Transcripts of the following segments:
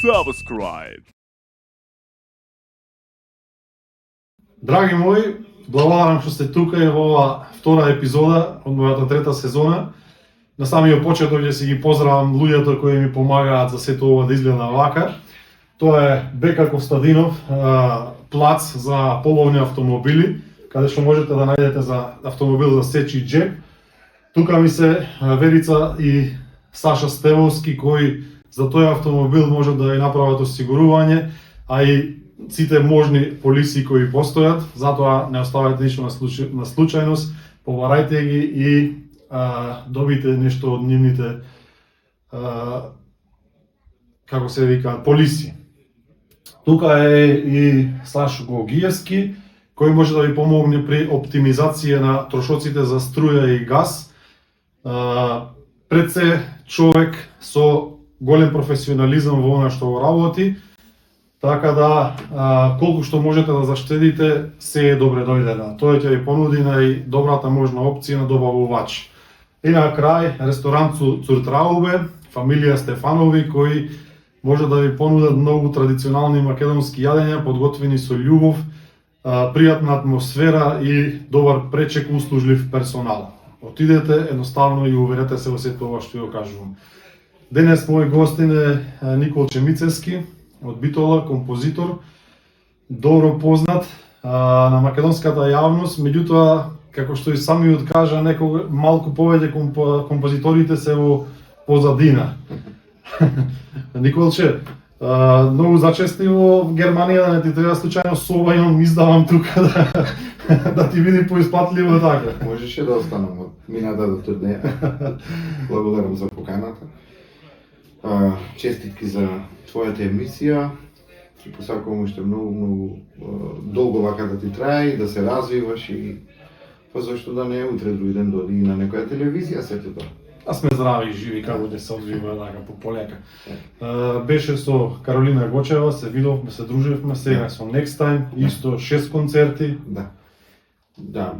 subscribe. Драги мои, благодарам што сте тука и во ова втора епизода од мојата трета сезона. На самиот почеток ќе си ги поздравам луѓето кои ми помагаат за сето ова да изгледа вака. Тоа е Бека Костадинов, плац за половни автомобили, каде што можете да најдете за автомобил за сечи джеб. Тука ми се Верица и Саша Стевовски кои за тој автомобил можат да ја направат осигурување, а и сите можни полиси кои постојат, затоа не оставајте ништо на случајност, побарајте ги и добите нешто од нивните како се вика полиси. Тука е и Сашо Гогиевски, кој може да ви помогне при оптимизација на трошоците за струја и газ. Пред се човек со голем професионализам во она што го работи, така да колку што можете да заштедите, се е добре дојдено. Тоа ќе ви понуди најдобрата можна опција на добавувач. И на крај, ресторант Цуртраубе, фамилија Стефанови, кои може да ви понудат многу традиционални македонски јадења, подготвени со љубов, пријатна атмосфера и добар пречек услужлив персонал. Отидете едноставно и уверете се во сето ова што ја кажувам. Денес мој гостин е Никол Чемицевски, од Битола, композитор, добро познат на македонската јавност, меѓутоа, како што и самиот кажа, некога малку повеќе композиторите се во позадина. Николче, многу зачести во Германија, да не ти треба случајно соба, имам издавам тука да ти биде поисплатливо така. Можеше да останам од минатата турнеја. Благодарам за поканата. Честитки за твојата емисија. Ти посакувам уште многу долго вака да ти трае и да се развиваш и па зашто да не утре други ден доди и на некоја телевизија сето тоа. А сме здрави и живи како ќе се одвива така по полека. Беше со Каролина Гочева, се видовме, се дружевме, сега со Next Time, исто 6 концерти. Да,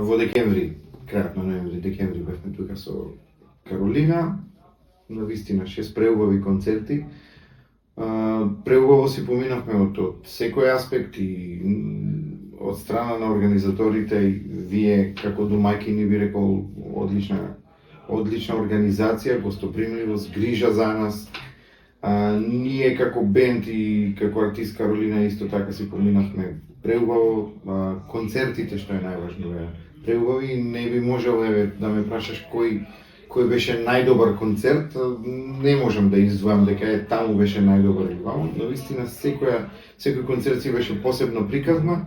во декември, крајот на ноември, декември бевме тука со Каролина, навистина 6 преубави концерти. Преубаво си поминавме од секој аспект и од страна на организаторите и вие како домаќини би рекол одлична организација, гостопримливост, грижа за нас. Ние како бенд и како артист Каролина исто така си поминавме преубаво, концертите што е најважно беа преубави. Не би можел да ме прашаш кој беше најдобар концерт, не можам да издвојам дека таму беше најдобар или ваму, но вистина секој концерт си беше посебно приказна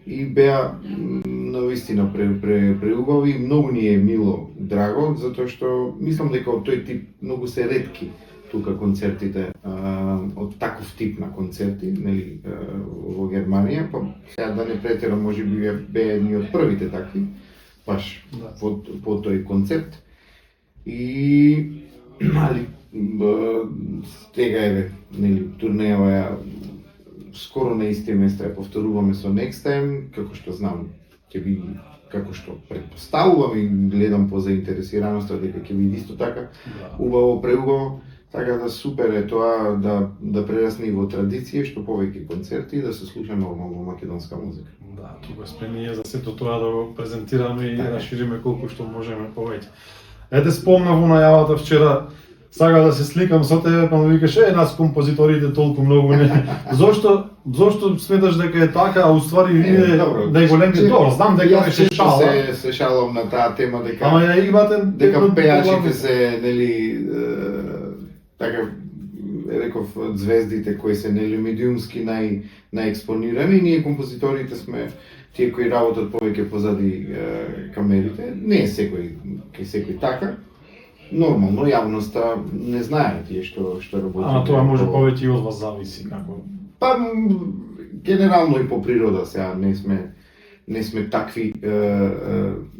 и беа навистина преубави. Многу ни е мило, драго, затоа што мислам дека од тој тип многу се ретки тука концертите, од таков тип на концерти, нели, во Германија, па сега да не претерам, можеби беа едни од првите такви, баш по тој концепт. И тега нели, турнејава скоро на исти места ја повторуваме со Next Time, како што знам, како што предпоставувам и гледам по заинтересираноста дека ќе биде исто така убаво, преубаво, така да супер е тоа да прерасне и во традиција, што повеќе концерти и да се слуша нормално македонска музика. Да, тука сме ние за сето тоа да го презентираме и да шириме колку што можеме повеќе. Ете, спомнав во најавата вчера, сага да се сликам со тебе, па ми викаш, нас композиторите толку многу не. Зошто сметаш дека е така, а уствари вие најголемите добро, знам дека беше шала. Се шалам на таа тема дека ама ја играте дека пејачите се нели така реков звездите кои се нели медиумски најекспонирани, ние композиторите сме тие кои работат повеќе позади камерите. Не е секој така. Нормално, јавноста не знае тие што работи. А тоа може повеќе и од вас зависи, како? Па, генерално и по природа сега не сме такви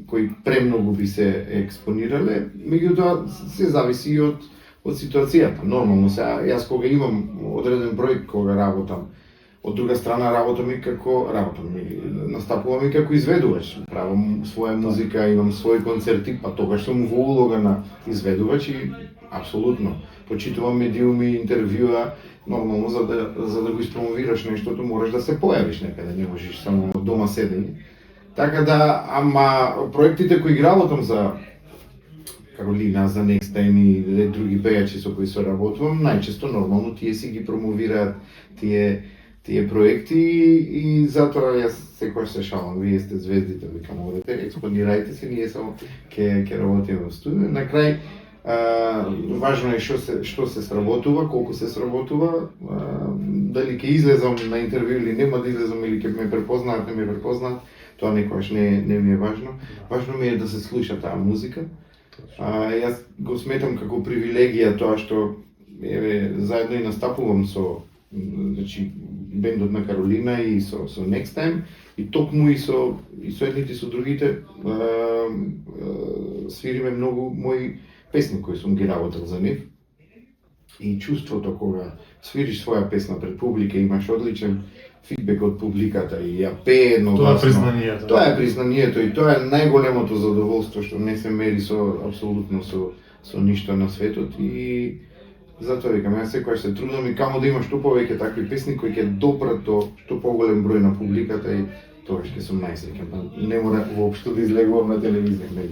кои премногу би се експонирале, меѓутоа се зависи и од ситуацијата. Нормално сега, јас кога имам одреден проект, кога работам, од друга страна настапувам и како изведувач. Правам своја музика, имам своји концерти, па тогаш сум во улога на изведувач и апсолутно почитувам медиуми, интервјуа, нормално за да го испромовираш нештото мораш да се појавиш некаде, не можеш само дома седење. Така да, ама проектите кои ги работам за Каролина, за Next Time и други пејачи со кои се работувам, најчесто нормално тие си ги промовираат тие проекти и затоа јас секогаш се шалам, вие сте звездите, викам, одете, експонирајте се, ние само ќе работиме во студио. На крај, важно е што се сработува, колку се сработува, дали ќе излезам на интервју или нема да излезам или ќе ме препознаат, не ме препознаат, тоа некогаш не ми е важно. Важно ми е да се слуша таа музика. Јас го сметам како привилегија тоа што заедно и настапувам со бендот на Каролина и со Next Time и токму и со едните и со другите свириме многу мои песни кои сум ги работел за нив. И чувството кога свириш своја песна пред публика, имаш одличен фидбек од публиката и ја пее едногласно. Тоа е признанието. Тоа е признанието и тоа е најголемото задоволство што не се мери апсолутно со ништо на светот и затоа викам, јас секогаш се трудам и камо да има што повеќе такви песни кои ќе допрат до што поголем број на публиката и тоа ќе сум најсреќен. Не мора воопшто да излегувам на телевизија.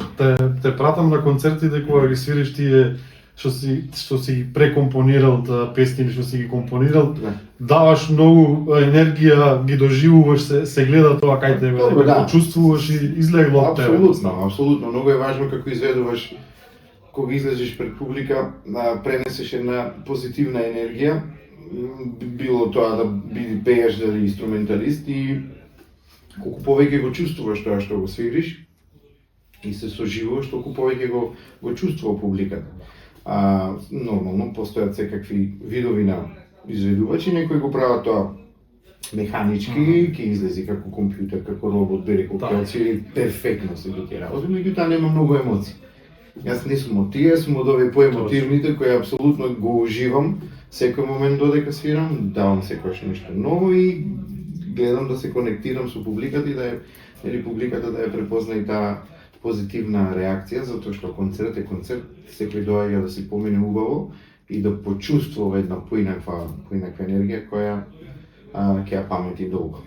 Те пратам на концертите кога ги свириш тие што си прекомпонирал песни или што си ги компонирал, даваш многу енергија, ги доживуваш, се гледа тоа кај тебе, да почувствуваш и излегло од тебе. Апсолутно, многу е важно како изведуваш кога излезеш пред публика, пренесеш една позитивна енергија, било тоа да биде пееш дали инструменталист и колку повеќе го чувствуваш тоа што го свириш и се соживуваш, толку повеќе го чувствува публиката. Нормално постојат секакви видови на изведувачи, некои го прават тоа механички, ќе излези како компјутер, како робот, бере ќе свири перфектно се ги работи, меѓутоа нема многу емоции. Јас не сум од тие, сум од овие поемотивните кои апсолутно го уживам секој момент додека свирам, давам секогаш нешто ново и гледам да се конектирам со публиката и да публиката да ја препозна и таа позитивна реакција, затоа што концерт е концерт, секој доаѓа да си помине убаво и да почувствува една поинаква енергија која ќе ја памети долго.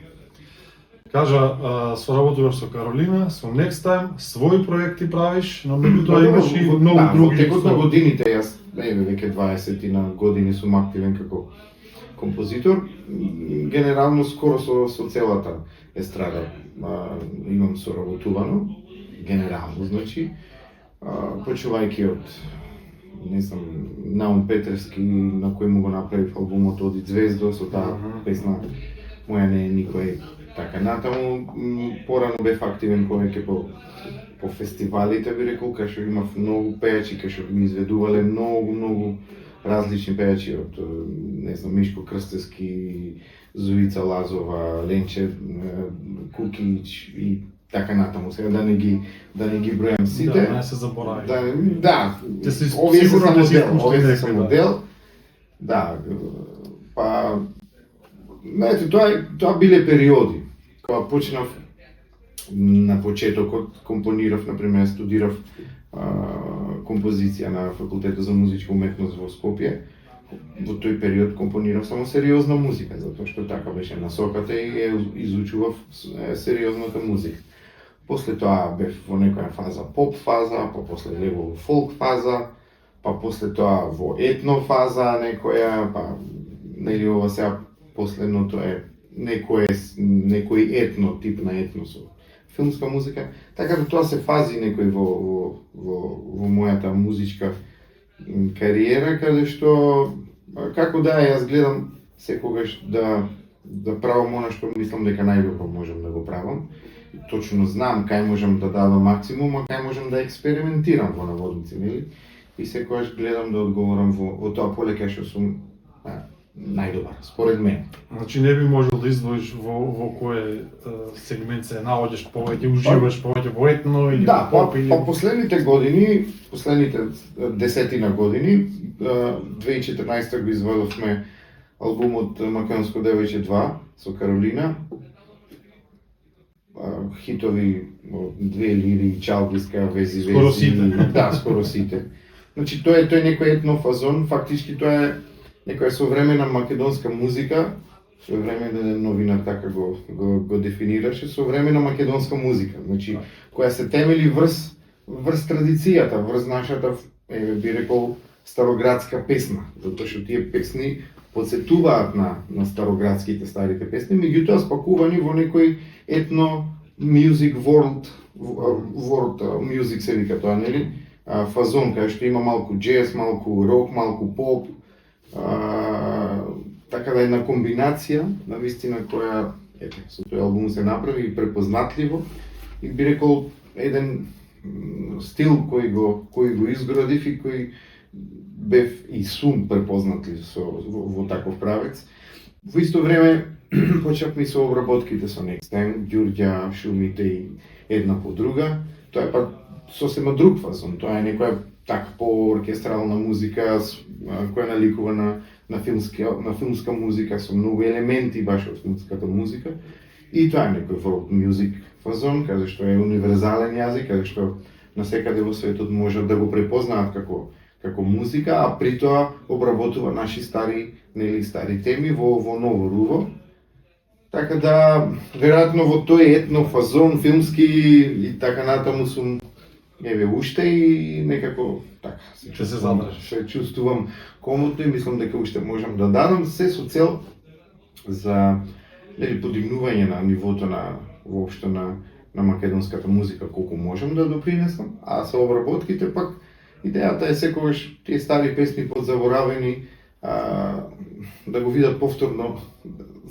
Кажа, соработуваш со Каролина, со Next Time, своји проекти правиш, но меѓутоа имаш и многу други. Во текот на годините, јас веќе 20 на години сум активен како композитор. Генерално скоро со целата естрада имам соработувано, генерално значи, почувајќи од Наум Петерски, на кој му го направив албумот Оди звездо, со таа песна Моја не е никој. Така, натаму, порано бев активен повеќе по фестивалите, би рекол, кај што имав многу пејачи, кај што ми изведувале многу различни пејачи од, Мишко Крстевски, Зуица Лазова, Ленче Кукич и така натаму. Сега да не ги бројам сите. Да, не се заборави. Да, овие се само модел. Да, па знаете, тоа биле периоди. Кога почнав на почетокот, компонирав, например, студирав композиција на Факултетот за музичка уметност во Скопје. Во тој период компонирав само сериозна музика, затоа што така беше насоката и изучував сериозната музика. После тоа бев во некоја фаза поп фаза, па после лево фолк фаза, па после тоа во етно фаза некоја, па нели ова сега последното е некој етно, тип на етно со филмска музика, така да тоа се фази некој во мојата музичка кариера, каде што како да јас гледам секогаш да правам она што мислам дека најдобро можам да го правам. Точно знам кај можам да дадам максимум, а кај можам да експериментирам во наводници, нели? И секогаш гледам да одговорам во тоа поле кај што сум најдобар, според мене. Значи не би можел да издвоиш во кој сегмент се наоѓаш повеќе, уживаш повеќе во етно или во поп или... Па последните години, последните 10 години, 2014 го извадовме албумот Македонско девојче 2 со Каролина. Хитови Две лири, Чалгиска, Вези. Скоро сите. Да, скоро сите. Значи тоа е некој етнофазон, фактички тоа е некоја современа македонска музика, современен новинар така го дефинираше, современа македонска музика, значи која се темели врз традицијата, врз нашата, би рекол, староградска песна, затоа што тие песни подсетуваат на староградските старите песни, меѓутоа спакувани во некој етно music world music се вика тоа, нели? Фазон кај што има малку джез, малку рок, малку поп, така да една комбинација на вистина која со тој албум се направи и препознатливо и би рекол еден стил кој го изградив и кој бев и сум препознатлив во таков правец. Во исто време почнавме со обработките со Next Time, ѓурѓа, шумите и една по друга. Тоа е па сосема друг фазон, тоа е некоја така по-оркестрална музика која наликува на филмска музика со многу елементи баш од филмската музика. И тоа е некој world music фазон, каде што е универзален јазик, каде што насекаде во светот можат да го препознаат како музика, а при тоа обработува наши стари теми во ново руво. Така да, веројатно во тој етнофазон филмски и така натаму сум уште и некако така се чувствувам комотно и мислам дека уште можам да дадам се со цел за подигнување на нивото воопшто на македонската музика колку можам да допринесам, а со обработките пак идејата е секогаш тие стари песни подзаборавени да го видат повторно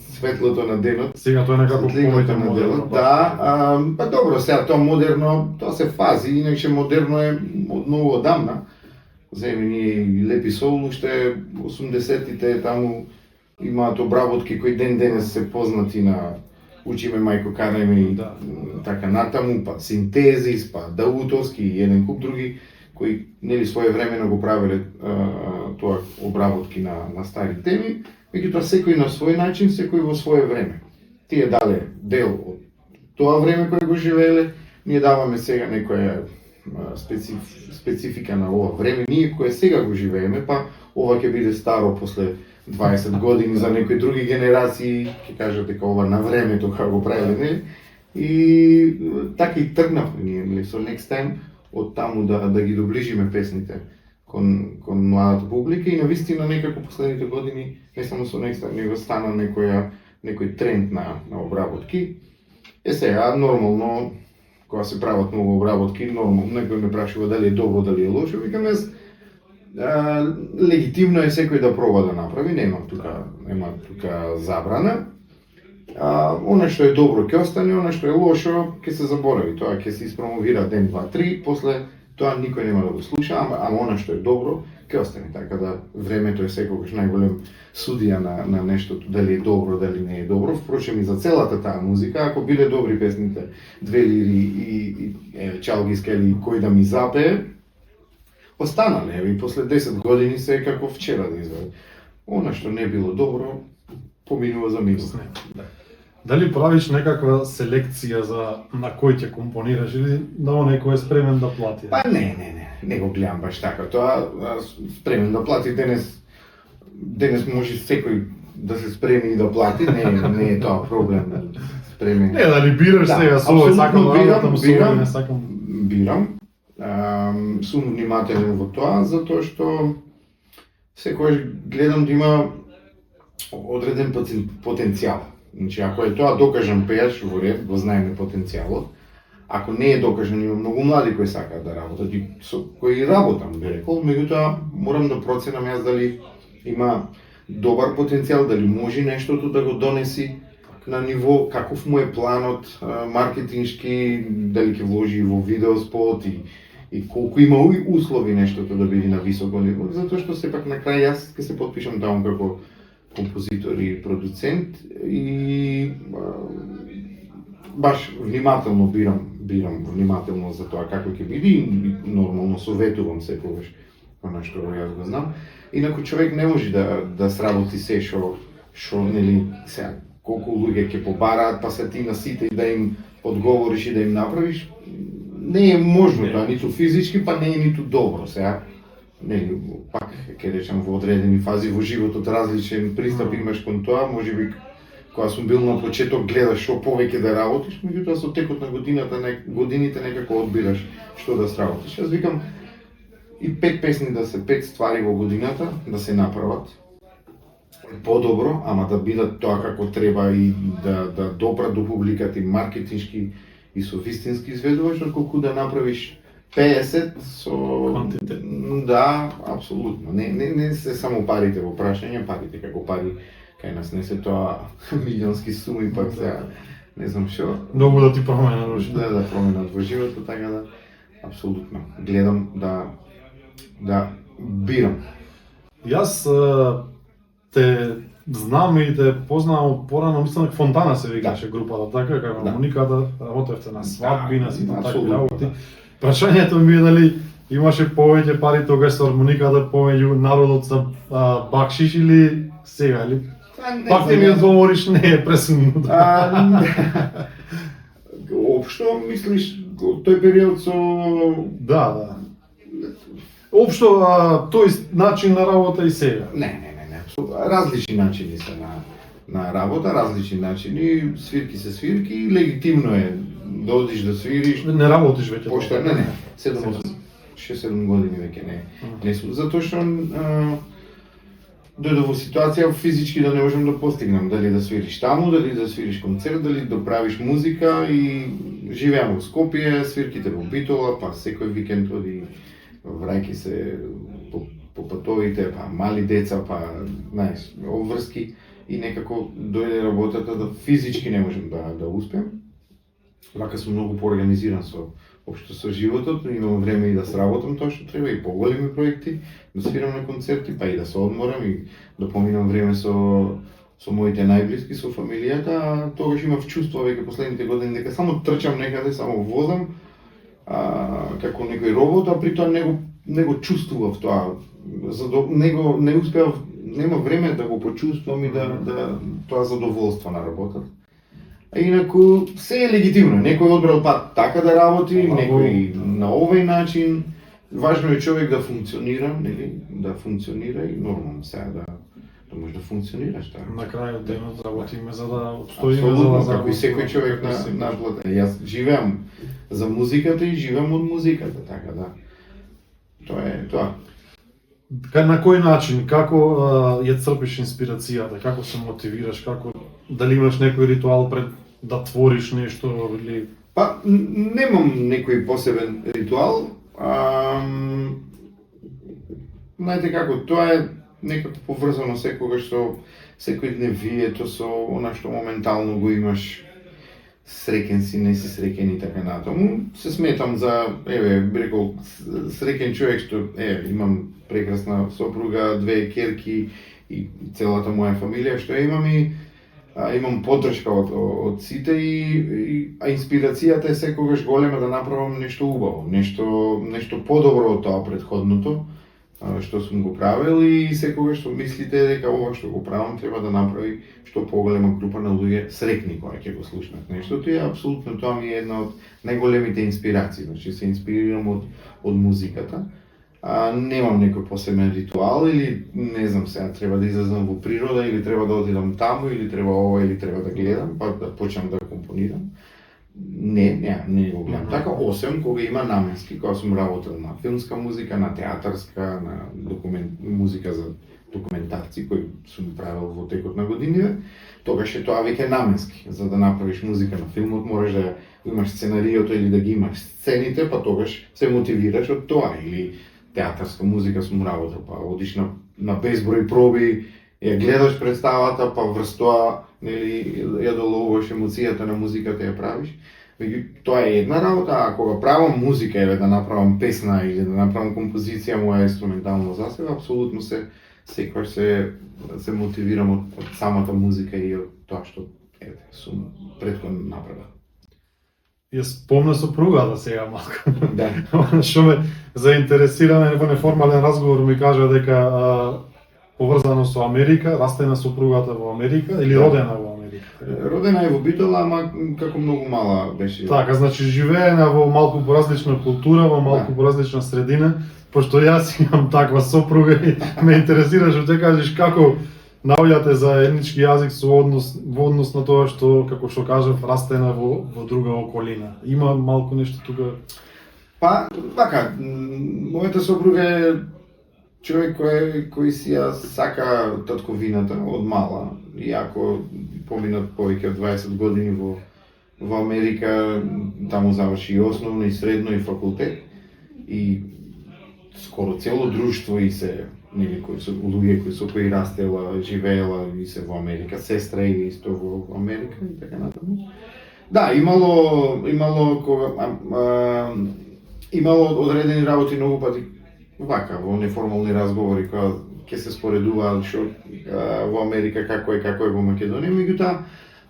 светлото на денот. Сега тоа е некако повеќе модерно. Да, па добро, сега тоа модерно, тоа се фази, иначе модерно е од многу одамна. Земи ние Лепи Сол, уште 80-тите таму имаат обработки кои денес се познати на Учиме мајко, карај ме, така натаму, па Синтезис, па Даутовски и еден куп други кои нели своевремено го правеле тоа обработки на стари теми, меѓутоа секој на свој начин, секој во свое време. Тие дале дел од тоа време кое го живееле, ние даваме сега некоја специфика на ова време, ние кое сега го живееме, па ова ќе биде старо после 20 години за некои други генерации, ќе кажат дека ова на времето како го правеле, не? И така и тргнавме ние со Next Time од таму да ги доближиме песните кон младата публика и навистина некако последните години не само со Next Time, него стана некој тренд на обработки. Сега нормално кога се прават многу обработки, нормално некој ме прашува дали е добро, дали е лошо, викам јас легитимно е секој да проба да направи, нема тука забрана. Она што е добро ќе остане, она што е лошо ќе се заборави, тоа ќе се испромовира ден, два, три, после тоа никој нема да го слуша, ама она што е добро ќе остане, така да времето е секогаш најголем судија на нештото, дали е добро, дали не е добро. Впрочем и за целата таа музика, ако биле добри песните, Две лири и Чалгиска или Кој да ми запее, останале и после 10 години се е како вчера да извади. Она што не било добро, поминува за минус. Дали правиш некаква селекција на кој ќе компонираш или да некој е спремен да плати? Па не го гледам баш така. Тоа спремен да плати денес може секој да се спреми и да плати, не е тоа проблем. Спремен. Не, дали бираш сега со овој сакам да работам со овој, не сакам. Бирам. Сум внимателен во тоа, затоа што секогаш гледам да има одреден потенцијал. Значи, ако е тоа докажан пејач во ред, го знаеме потенцијалот. Ако не е докажан, има многу млади кои сакаат да работат и со кои работам, би рекол, меѓутоа морам да проценам јас дали има добар потенцијал, дали може нештото да го донеси на ниво каков му е планот маркетиншки, дали ќе вложи во видеоспот и колку има услови нештото да биде на високо ниво, затоа што сепак на крај јас ќе се потпишам таму како композитор и продуцент и баш внимателно бирам внимателно за тоа како ќе биде и нормално советувам секогаш она што јас го знам. Инаку човек не може да сработи се што нели сега колку луѓе ќе побараат, па се ти на сите и да им одговориш и да им направиш, не е можно тоа, ниту физички, па не е ниту добро. Сега нели, пак ќе речам во одредени фази во животот различен пристап имаш кон тоа, можеби кога сум бил на почеток гледаш што повеќе да работиш, меѓутоа со текот на годините некако одбираш што да сработиш. Јас викам и 5 песни да се 5 ствари во годината да се направат подобро, ама да бидат тоа како треба и да допрат до публиката и маркетиншки и со вистински изведувач, отколку да направиш 50 со Квантитет. Да, апсолутно. Не се само парите во прашање, парите како пари кај нас не се тоа милионски суми, пак сега не знам што. Многу да ти променат во животот. Да променат во животот, така да апсолутно гледам да бирам. Јас те знам и те познавам порано, мислам дека Фонтана се викаше групата, така како Мониката, работевте на свадби, на сите такви работи. Прашањето ми е дали имаше повеќе пари тогаш со хармониката помеѓу народот за бакшиш или сега или пак ти ми одговориш не е пресудно. Општо мислиш тој период со Да. Општо тој начин на работа и сега. Не. Различни начини се на работа, различни начини, свирки се свирки, легитимно е да одиш да свириш. Не работиш веќе. Пошто не. 6-7 години веќе не сум, затоа што дојдов во ситуација физички да не можам да постигнам, дали да свириш таму, дали да свириш концерт, дали да правиш музика и живеам во Скопје, свирките во Битола, па секој викенд оди враќај се по патовите, па мали деца, па знаеш, обврски и некако дојде работата да физички не можам да успеам. Вака сум многу поорганизиран општо со животот, имам време и да сработам тоа што треба и поголеми проекти, да свирам на концерти, па и да се одморам и да поминам време со моите најблиски, со фамилијата, а тогаш имав чувство веќе последните години дека само трчам некаде, само возам како некој робот, а при тоа не го чувствував тоа. Не успеав, нема време да го почувствувам и да тоа задоволство на работата. А инаку се е легитимно. Некој одбрал пат така да работи, некој на овој начин. Важно е човек да функционира, нели? Да функционира и нормално сега да може да функционираш така. На крајот денот работиме за да обстоиме, за да како и секој човек на плата. Јас живеам за музиката и живеам од музиката, така да. Тоа е тоа. На кој начин, како ја црпиш инспирацијата, како се мотивираш, како дали имаш некој ритуал пред да твориш нешто или Па немам некој посебен ритуал. Знаете како, тоа е некако поврзано секогаш со секојдневието, со она што моментално го имаш, среќен си, не си среќен и така натаму. Се сметам за, би рекол, среќен човек што, имам прекрасна сопруга, 2 ќерки и целата моја фамилија што имам и имам поддршка од сите а инспирацијата е секогаш голема да направам нешто убаво, нешто подобро од тоа претходното што сум го правил и секогаш што мислите дека ова што го правам треба да направи што поголема група на луѓе среќни кога ќе го слушнат нештото и апсолутно тоа ми е една од најголемите инспирации, значи се инспирирам од музиката. Немам некој посебен ритуал или не знам сега треба да излезам во природа или треба да одидам таму или треба ова или треба да гледам па да почнам да компонирам. Не го гледам така, освен кога има наменски, кога сум работел на филмска музика, на театарска, на музика за документарци кои сум правил во текот на годините, тогаш е тоа веќе наменски. За да направиш музика на филмот мораш да имаш сценариото или да ги имаш сцените, па тогаш се мотивираш од тоа. Или театарска музика сум работел, па одиш на безброј проби, ја гледаш представата, па врз тоа ја доловуваш емоцијата на музиката ја правиш. Тоа е една работа, а кога правам музика или да направам песна или да направам композиција моја инструментално за себе, апсолутно секогаш се мотивирам од самата музика и од тоа што сум претходно направил. Ја спомна сопругата сега малку. Да. Што ме заинтересира во неформален разговор ми кажа дека поврзано со Америка, растена сопругата во Америка или родена во Америка? Америка. Родена е во Битола, ама како многу мала беше. Така, значи живеена во малку поразлична култура, во малку поразлична средина, пошто јас имам таква сопруга и ме интересира што те кажеш како наоѓате заеднички јазик во однос на тоа што, како што кажав, растена во друга околина. Има малку нешто тука. Па, така, мојата сопруга е човек кој си ја сака татковината од мала, иако поминат повеќе од 20 години во Америка, таму заврши и основно, и средно, и факултет, и скоро цело друштво и се нели кои се луѓе кои со кои растела, живеела и се во Америка, сестра и исто во Америка и така натаму. Да, имало одредени работи многу пати вака во неформални разговори кога ќе се споредуваат што во Америка како е во Македонија, меѓутоа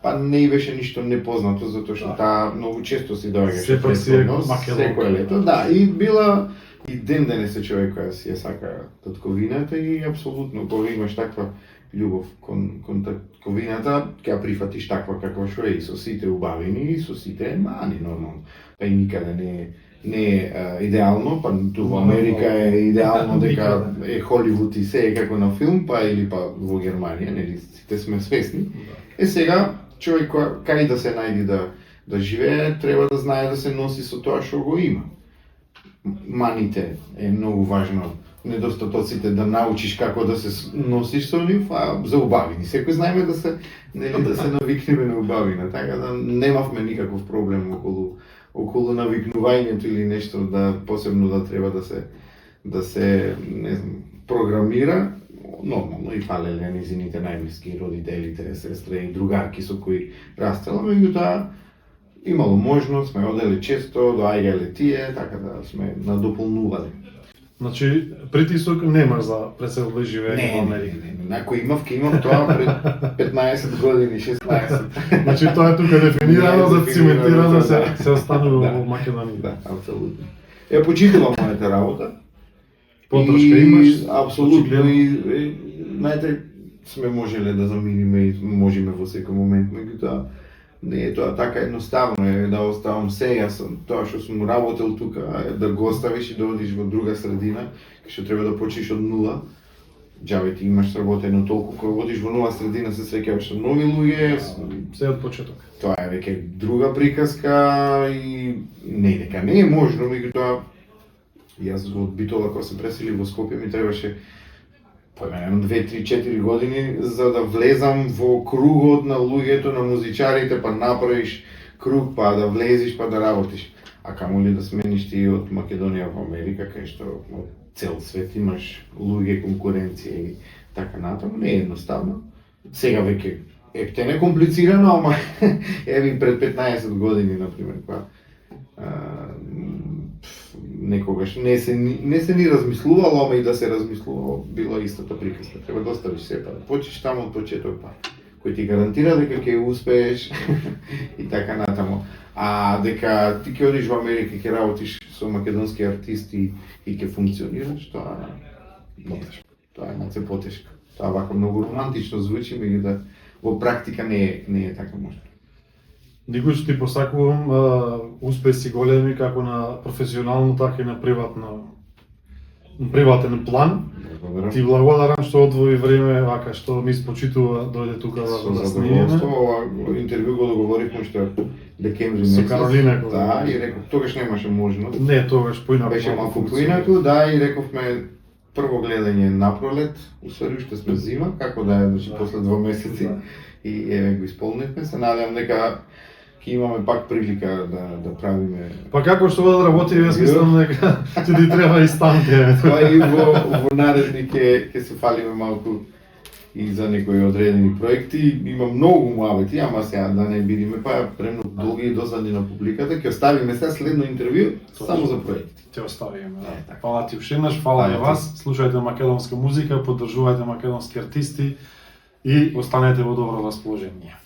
па не беше ништо непознато затоа што таа многу често си доаѓаше Сепак си е секој лето. Да, и била и ден денес е човек која си ја сака татковината и апсолутно кога имаш таква љубов кон татковината, ќе прифатиш таква каква што е и со сите убавини и со сите мани нормално. Па и никаде не е идеално, па ту во Америка е идеално дека е Холивуд и се е како на филм, па или па во Германија, нели сите сме свесни. Сега човек кај да се најди да живее, треба да знае да се носи со тоа што го има. Маните е многу важно, недостатоците да научиш како да се носиш со нив, а за убавини. Секој знаеме да се навикнеме на убавина, така да немавме никаков проблем околу навикнувањето или нешто посебно да треба да се не знам, програмира. Нормално и фалеле низините најблиски родителите, сестра и другарки со кои растела, меѓутоа имало можност, сме оделе често, доаѓале тие, така да сме надополнувале. Значи, притисок нема за преселба и живење во Америка. Не. Ако имав тоа пред 15 години, 16. Значи тоа е тука дефинирано, зациментирано, се останува во Македонија. Да, апсолутно. Ја почитувам мојата работа. Потрошка имаш? Апсолутно и знаете, сме можеле да заминиме и можеме во секој момент, меѓутоа не е тоа така едноставно е да оставам се, јас тоа што сум работел тука, да го оставиш и да одиш во друга средина, кај што треба да почнеш од нула. Џабе ти имаш сработено толку, кога одиш во нова средина се среќаваш со нови луѓе, се од почеток. Тоа е веќе друга приказка и не дека не е можно, меѓутоа јас од Битола кога се пресели во Скопје ми требаше поименено 2-3-4 години за да влезам во кругот на луѓето, на музичарите, па направиш круг, па да влезеш, па да работиш. А камоли да смениш ти од Македонија во Америка, кај што од цел свет имаш луѓе, конкуренција и така натаму, не е едноставно. Сега веќе ептене комплицирано, ама еви пред 15 години, например, кога некогаш не се ни размислувало, ама и да се размислувало, била истата приказка. Треба да оставиш се, па да почнеш таму од почеток, па кој ти гарантира дека ќе успееш и така натаму. А дека ти ќе одиш во Америка и ќе работиш со македонски артисти и ќе функционираш, тоа е малце потешко. Тоа вака многу романтично звучи, меѓутоа во практика не е така можно. Никош ти посакувам успеси големи како на професионално, така и на приватен план. Благодарам. Ти благодарам што одвои време, вака што ми испочитува дојде тука да снимиме. Ова интервју го договоривме што декември месец. Со Каролина. Да, и реков тогаш немаше можност. Не, тогаш поинаку. Беше малку поинаку, да, и рековме прво гледање напролет, усвари уште сме зима, како да е, значи после 2 месеци и еве го исполнивме. Се надевам дека ќе имаме пак прилика да правиме. Па како што да работи, јас мислам дека ќе ти треба и станте. Па и во наредни ќе се фалиме малку и за некои одредени проекти. Има многу муабети, ама сега да не бидиме па премногу долги и досадни на публиката. Ќе оставиме сега следно интервју само за проекти. Ќе оставиме. Да. Фала ти ушеднаш, фала и вас. Слушајте македонска музика, поддржувајте македонски артисти и останете во добро расположение.